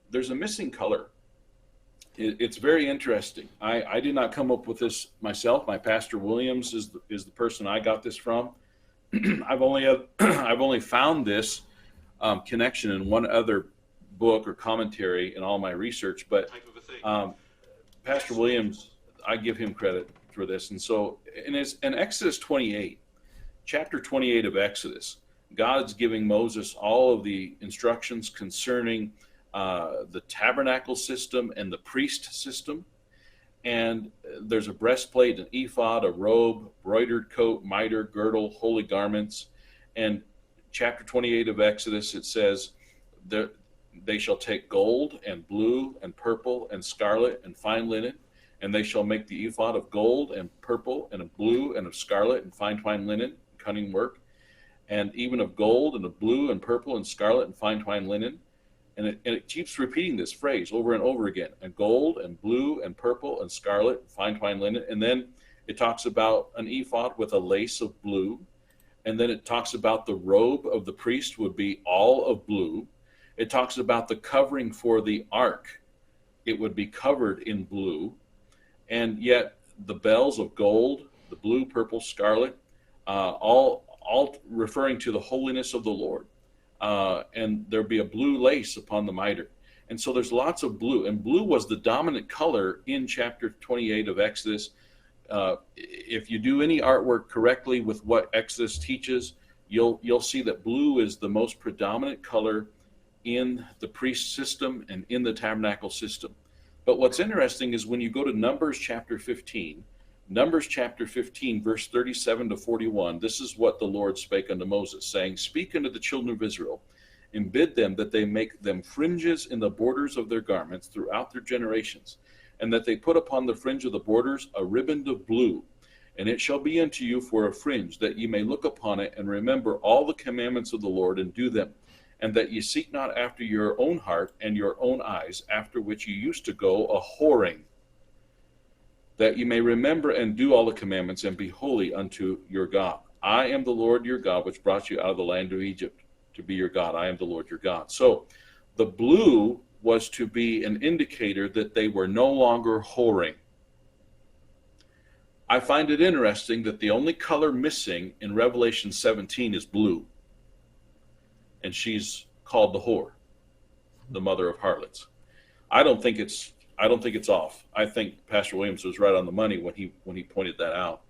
there's a missing color. It's very interesting. I did not come up with this myself. My Pastor Williams is the person I got this from. I've only found this connection in one other book or commentary in all my research, but Pastor Williams, I give him credit for this. And so in Exodus 28, chapter 28 of Exodus, God's giving Moses all of the instructions concerning the tabernacle system and the priest system. And there's a breastplate, an ephod, a robe, broidered coat, mitre, girdle, holy garments. And chapter 28 of Exodus, it says, they shall take gold and blue and purple and scarlet and fine linen, and they shall make the ephod of gold and purple and of blue and of scarlet and fine twined linen, cunning work, and even of gold and of blue and purple and scarlet and fine twined linen. And it keeps repeating this phrase over and over again, and gold and blue and purple and scarlet, fine twined linen. And then it talks about an ephod with a lace of blue. And then it talks about the robe of the priest would be all of blue. It talks about the covering for the ark. It would be covered in blue. And yet the bells of gold, the blue, purple, scarlet, all referring to the holiness of the Lord. And there'd be a blue lace upon the mitre. And so there's lots of blue. And blue was the dominant color in chapter 28 of Exodus. If you do any artwork correctly with what Exodus teaches, you'll see that blue is the most predominant color in the priest system and in the tabernacle system. But what's interesting is when you go to Numbers chapter 15, verse 37 to 41, this is what the Lord spake unto Moses, saying, Speak unto the children of Israel, and bid them that they make them fringes in the borders of their garments throughout their generations, and that they put upon the fringe of the borders a riband of blue. And it shall be unto you for a fringe, that ye may look upon it, and remember all the commandments of the Lord, and do them, and that ye seek not after your own heart and your own eyes, after which ye used to go a-whoring, that ye may remember and do all the commandments, and be holy unto your God. I am the Lord your God, which brought you out of the land of Egypt, to be your God. I am the Lord your God. So the blue was to be an indicator that they were no longer whoring. I find it interesting that the only color missing in Revelation 17 is blue. And she's called the whore, the mother of harlots. I don't think it's off. I think Pastor Williams was right on the money when he pointed that out.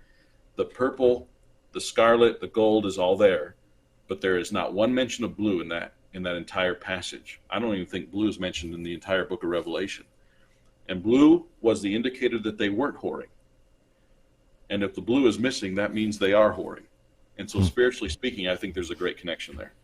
The purple, the scarlet, the gold is all there, but there is not one mention of blue in that entire passage. I don't even think blue is mentioned in the entire book of Revelation. And blue was the indicator that they weren't whoring. And if the blue is missing, that means they are whoring. And so spiritually speaking, I think there's a great connection there.